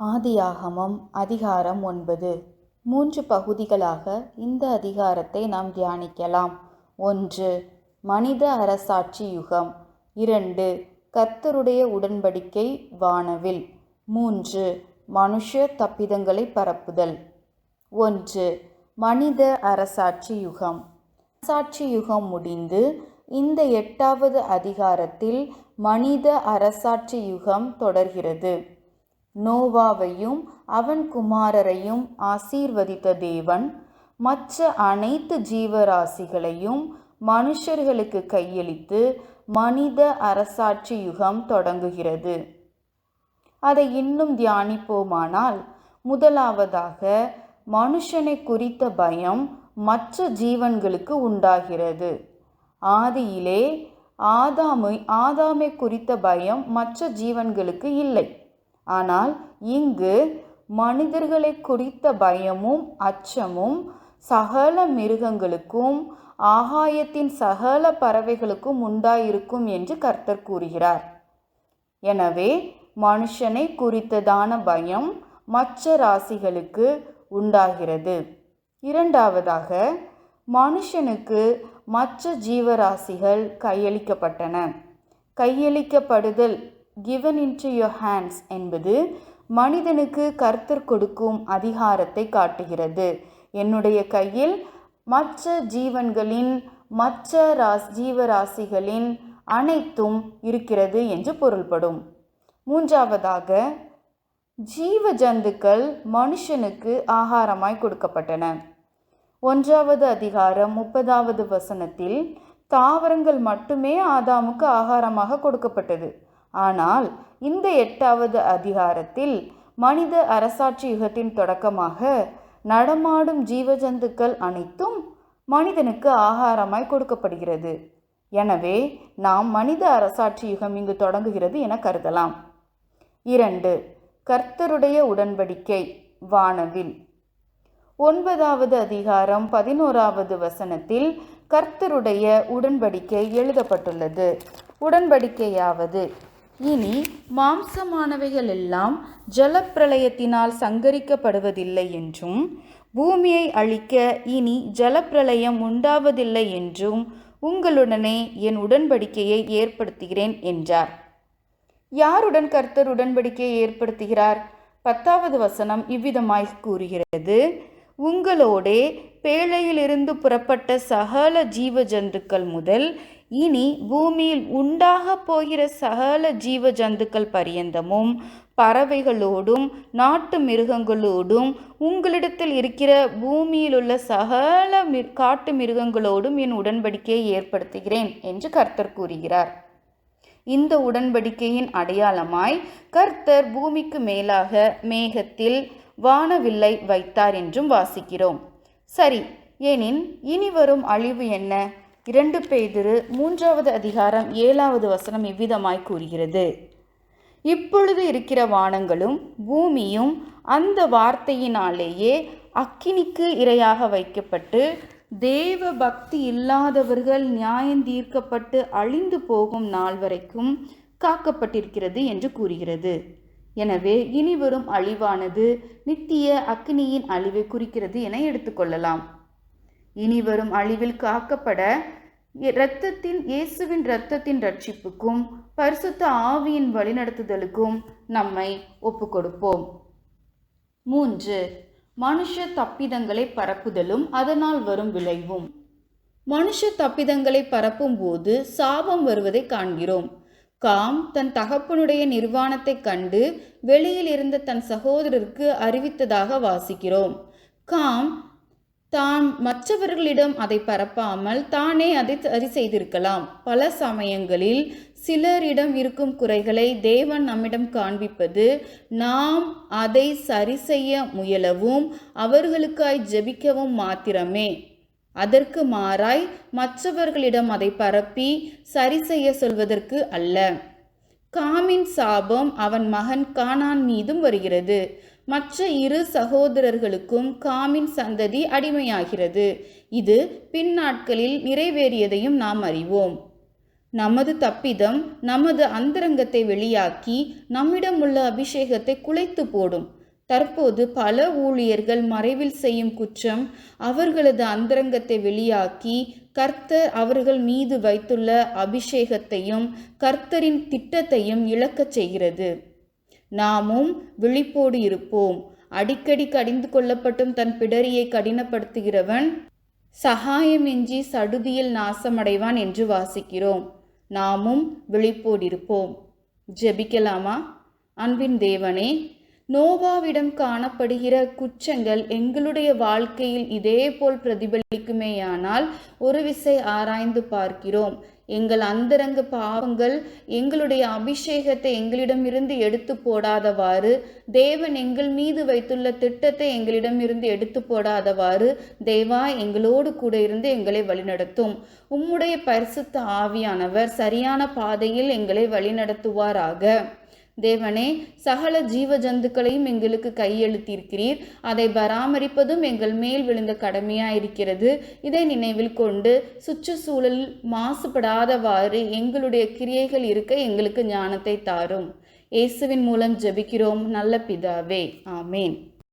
ஆதியாகமம் அதிகாரம் 9. 3 பகுதிகளாக இந்த அதிகாரத்தை நாம் தியானிக்கலாம். 1. மனித அரசாட்சி யுகம். 2. கர்த்தருடைய உடன்படிக்கை வானவில். 3. மனுஷ தப்பிதங்களை பரப்புதல். 1. மனித அரசாட்சி யுகம். அரசாட்சி யுகம் முடிந்து இந்த 8வது அதிகாரத்தில் மனித அரசாட்சி யுகம் தொடர்கிறது. நோவாவையும் அவன் குமாரரையும் ஆசீர்வதித்த தேவன் மற்ற அனைத்து ஜீவராசிகளையும் மனுஷர்களுக்கு கையளித்து மனித அரசாட்சி யுகம் தொடங்குகிறது. அதை இன்னும் தியானிப்போமானால், முதலாவதாக மனுஷனை குறித்த பயம் மற்ற ஜீவன்களுக்கு உண்டாகிறது. ஆதியிலே ஆதாமை குறித்த பயம் மற்ற ஜீவன்களுக்கு இல்லை. ஆனால் இங்கு மனிதர்களை குறித்த பயமும் அச்சமும் சகல மிருகங்களுக்கும் ஆகாயத்தின் சகல பறவைகளுக்கும் உண்டாயிருக்கும் என்று கர்த்தர் கூறுகிறார். எனவே மனுஷனை குறித்ததான பயம் மற்ற ராசிகளுக்கு உண்டாகிறது. இரண்டாவதாக, மனுஷனுக்கு மற்ற ஜீவராசிகள் கையளிக்கப்பட்டன. கையளிக்கப்படுதல், given into your hands, என்பது மனிதனுக்கு கர்த்தர் கொடுக்கும் அதிகாரத்தை காட்டுகிறது. என்னுடைய கையில் மற்ற ஜீவன்களின் மற்ற ஜீவராசிகளின் அனைத்தும் இருக்கிறது என்று பொருள்படும். மூன்றாவதாக, ஜீவ ஜந்துக்கள் மனுஷனுக்கு ஆகாரமாய் கொடுக்கப்பட்டன. 1வது அதிகாரம் 30வது வசனத்தில் தாவரங்கள் மட்டுமே ஆதாமுக்கு ஆகாரமாக கொடுக்கப்பட்டது. ஆனால் இந்த 8வது அதிகாரத்தில் மனித அரசாட்சி யுகத்தின் தொடக்கமாக நடமாடும் ஜீவஜந்துக்கள் அனைத்தும் மனிதனுக்கு ஆகாரமாய் கொடுக்கப்படுகிறது. எனவே நாம் மனித அரசாட்சி யுகம் இங்கு தொடங்குகிறது என கருதலாம். 2. கர்த்தருடைய உடன்படிக்கை வானவில். 9வது அதிகாரம் 11வது வசனத்தில் கர்த்தருடைய உடன்படிக்கை எழுதப்பட்டுள்ளது. உடன்படிக்கையாவது, இனி மாம்சமானவைகள் எல்லாம் ஜலப்பிரளயத்தினால் சங்கரிக்கப்படுவதில்லை என்றும், பூமியை அழிக்க இனி ஜலப்பிரளயம் உண்டாவதில்லை என்றும் உங்களுடனே என் உடன்படிக்கையை ஏற்படுத்துகிறேன் என்றார். யாருடன் கர்த்தர் உடன்படிக்கையை ஏற்படுத்துகிறார்? 10வது வசனம் இவ்விதமாய் கூறுகிறது: உங்களோடே பேழையிலிருந்து புறப்பட்ட சகல ஜீவ ஜந்துக்கள் முதல் இனி பூமியில் உண்டாக போகிற சகல ஜீவ ஜந்துக்கள் பரியந்தமும் பறவைகளோடும் நாட்டு மிருகங்களோடும் உங்களிடத்தில் இருக்கிற பூமியில் உள்ள சகல காட்டு மிருகங்களோடும் என் உடன்படிக்கையை ஏற்படுத்துகிறேன் என்று கர்த்தர் கூறுகிறார். இந்த உடன்படிக்கையின் அடையாளமாய் கர்த்தர் பூமிக்கு மேலாக மேகத்தில் வானவில்லை வைத்தார் என்றும் வாசிக்கிறோம். சரி, எனின் இனி வரும் அழிவு என்ன? 2 பேதுரு 3வது அதிகாரம் 7வது வசனம் இவ்விதமாய் கூறுகிறது: இப்பொழுது இருக்கிற வானங்களும் பூமியும் அந்த வார்த்தையினாலேயே அக்கினிக்கு இரையாக வைக்கப்பட்டு தேவ பக்தி இல்லாதவர்கள் நியாயந்தீர்க்கப்பட்டு அழிந்து போகும் நாள் வரைக்கும் காக்கப்பட்டிருக்கிறது என்று கூறுகிறது. எனவே இனி வரும் அழிவானது நித்திய அக்கினியின் அழிவை குறிக்கிறது என எடுத்துக்கொள்ளலாம். இனி வரும் அழிவில் காக்கப்பட இயேசுவின் இரத்தத்தின் ரட்சிப்புக்கும் பரிசுத்த ஆவியின் வழிநடத்துதலுக்கும் நம்மை ஒப்புக்கொடுப்போம். 3. மனுஷ தப்பிதங்களை பரப்புதலும் அதனால் வரும் விளைவும். மனுஷ தப்பிதங்களை பரப்பும் போது சாபம் வருவதை காண்கிறோம். காம் தன் தகப்பனுடைய நிர்வாணத்தை கண்டு வெளியில் இருந்த தன் சகோதரருக்கு அறிவித்ததாக வாசிக்கிறோம். காம் தான் மற்றவர்களிடம் அதை பரப்பாமல் தானே அதை சரி செய்திருக்கலாம். பல சமயங்களில் சிலரிடம் இருக்கும் குறைகளை தேவன் நம்மிடம் காண்பிப்பது நாம் அதை சரி செய்ய முயலவும் அவர்களுக்காய் ஜெபிக்கவும் மாத்திரமே. அதற்கு மாறாய் மற்றவர்களிடம் அதை பரப்பி சரி செய்ய சொல்வதற்கு அல்ல. காமின் சாபம் அவன் மகன் கானான் மீதும் வருகிறது. மற்ற 2 சகோதரர்களுக்கும் காமின் சந்ததி அடிமையாகிறது. இது பின்னாட்களில் நிறைவேறியதையும் நாம் அறிவோம். நமது தப்பிதம் நமது அந்தரங்கத்தை வெளியாக்கி நம்மிடம் உள்ள அபிஷேகத்தை குலைத்து போடும். தற்போது பல ஊழியர்கள் மறைவில் செய்யும் குற்றம் அவர்களது அந்தரங்கத்தை வெளியாக்கி கர்த்தர் அவர்கள் மீது வைத்துள்ள அபிஷேகத்தையும் கர்த்தரின் திட்டத்தையும் இழக்கச் செய்கிறது. நாமும் விழிப்போடு இருப்போம். அடிக்கடி கடிந்து கொள்ளப்பட்டும் தன் பிடரியை கடினப்படுத்துகிறவன் சகாயமின்றி சடுதியில் நாசமடைவான் என்று வாசிக்கிறோம். நாமும் விழிப்போடிருப்போம். ஜெபிக்கலாமா? அன்பின் தேவனே, நோவாவிடம் காணப்படுகிற குற்றங்கள் எங்களுடைய வாழ்க்கையில் இதேபோல் பிரதிபலிக்குமேயானால் ஒரு விசை ஆராய்ந்து பார்க்கிறோம். எங்கள் அந்தரங்க பாவங்கள் எங்களுடைய அபிஷேகத்தை எங்களிடமிருந்து எடுத்து போடாதவாறு, தேவன் எங்கள் மீது வைத்துள்ள திட்டத்தை எங்களிடமிருந்து எடுத்து போடாதவாறு தேவா எங்களோடு கூட இருந்து எங்களை வழிநடத்தும். உம்முடைய பரிசுத்த ஆவியானவர் சரியான பாதையில் எங்களை வழிநடத்துவாராக. தேவனே, சகல ஜீவ ஜந்துக்களையும் எங்களுக்கு கையெழுத்திருக்கிறீர். அதை பராமரிப்பதும் எங்கள் மேல் விழுந்த கடமையாயிருக்கிறது. இதை நினைவில் கொண்டு சுற்றுச்சூழலில் மாசுபடாதவாறு எங்களுடைய கிரியைகள் இருக்க எங்களுக்கு ஞானத்தை தாரும். இயேசுவின் மூலம் ஜெபிக்கிறோம் நல்ல பிதாவே, ஆமேன்.